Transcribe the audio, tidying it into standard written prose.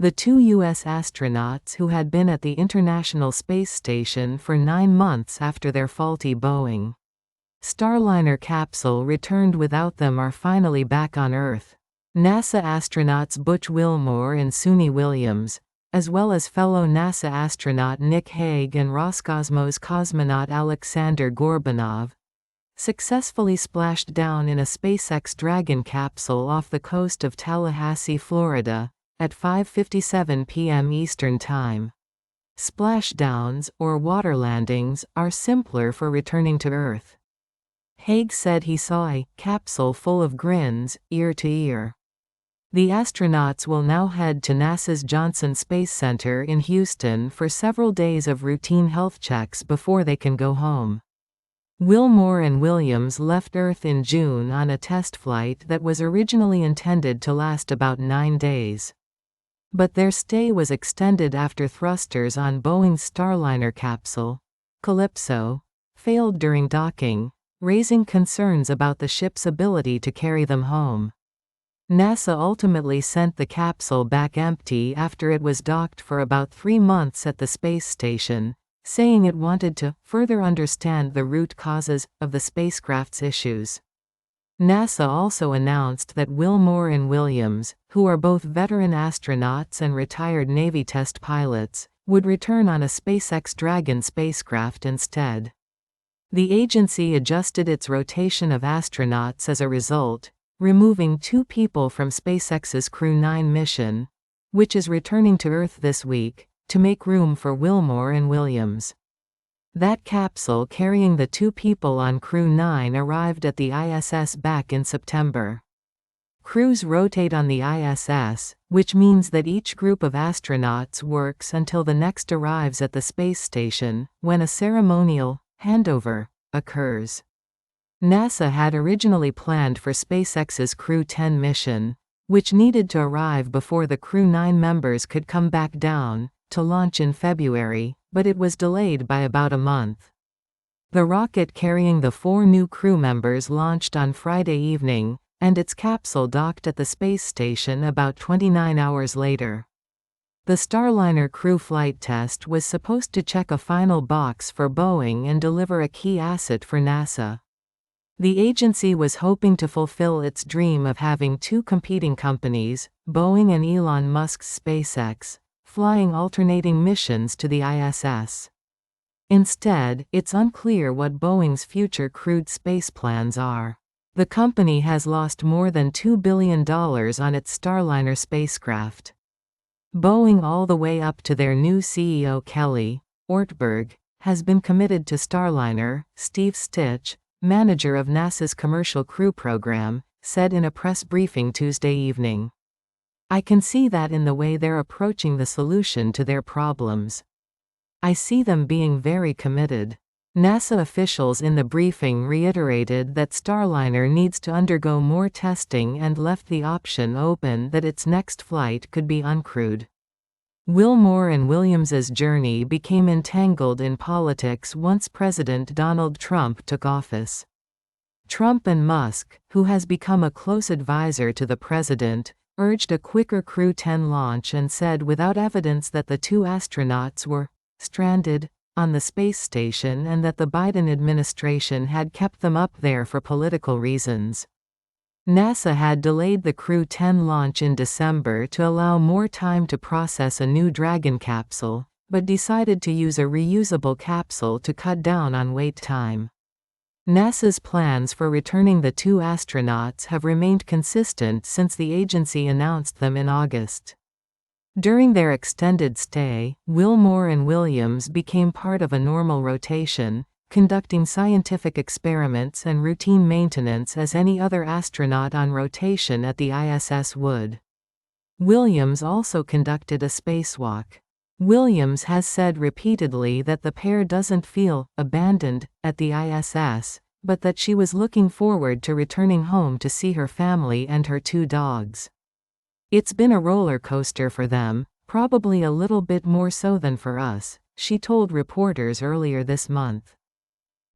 The 2 U.S. astronauts who had been at the International Space Station for 9 months after their faulty Boeing Starliner capsule returned without them are finally back on Earth. NASA astronauts Butch Wilmore and Suni Williams, as well as fellow NASA astronaut Nick Hague and Roscosmos cosmonaut Alexander Gorbanov, successfully splashed down in a SpaceX Dragon capsule off the coast of Tallahassee, Florida, at 5:57 p.m. Eastern Time. Splashdowns, or water landings, are simpler for returning to Earth. Hague said he saw a capsule full of grins, ear to ear. The astronauts will now head to NASA's Johnson Space Center in Houston for several days of routine health checks before they can go home. Wilmore and Williams left Earth in June on a test flight that was originally intended to last about 9 days. But their stay was extended after thrusters on Boeing's Starliner capsule, Calypso, failed during docking, raising concerns about the ship's ability to carry them home. NASA ultimately sent the capsule back empty after it was docked for about 3 months at the space station, saying it wanted to further understand the root causes of the spacecraft's issues. NASA also announced that Wilmore and Williams, who are both veteran astronauts and retired Navy test pilots, would return on a SpaceX Dragon spacecraft instead. The agency adjusted its rotation of astronauts as a result, removing 2 people from SpaceX's Crew 9 mission, which is returning to Earth this week, to make room for Wilmore and Williams. That capsule carrying the 2 people on Crew 9 arrived at the ISS back in September. Crews rotate on the ISS, which means that each group of astronauts works until the next arrives at the space station, when a ceremonial handover occurs. NASA had originally planned for SpaceX's Crew 10 mission, which needed to arrive before the Crew 9 members could come back down, to launch in February, but it was delayed by about a month. The rocket carrying the 4 new crew members launched on Friday evening, and its capsule docked at the space station about 29 hours later. The Starliner crew flight test was supposed to check a final box for Boeing and deliver a key asset for NASA. The agency was hoping to fulfill its dream of having 2 competing companies, Boeing and Elon Musk's SpaceX, flying alternating missions to the ISS. Instead, it's unclear what Boeing's future crewed space plans are. The company has lost more than $2 billion on its Starliner spacecraft. Boeing, all the way up to their new CEO Kelly Ortberg, has been committed to Starliner, Steve Stitch, manager of NASA's Commercial Crew Program, said in a press briefing Tuesday evening. I can see that in the way they're approaching the solution to their problems. I see them being very committed. NASA officials in the briefing reiterated that Starliner needs to undergo more testing and left the option open that its next flight could be uncrewed. Wilmore and Williams's journey became entangled in politics once President Donald Trump took office. Trump and Musk, who has become a close advisor to the president, urged a quicker Crew 10 launch and said without evidence that the 2 astronauts were stranded on the space station and that the Biden administration had kept them up there for political reasons. NASA had delayed the Crew 10 launch in December to allow more time to process a new Dragon capsule, but decided to use a reusable capsule to cut down on wait time. NASA's plans for returning the 2 astronauts have remained consistent since the agency announced them in August. During their extended stay, Wilmore and Williams became part of a normal rotation, conducting scientific experiments and routine maintenance as any other astronaut on rotation at the ISS would. Williams also conducted a spacewalk. Williams has said repeatedly that the pair doesn't feel abandoned at the ISS, but that she was looking forward to returning home to see her family and her 2 dogs. It's been a roller coaster for them, probably a little bit more so than for us, she told reporters earlier this month.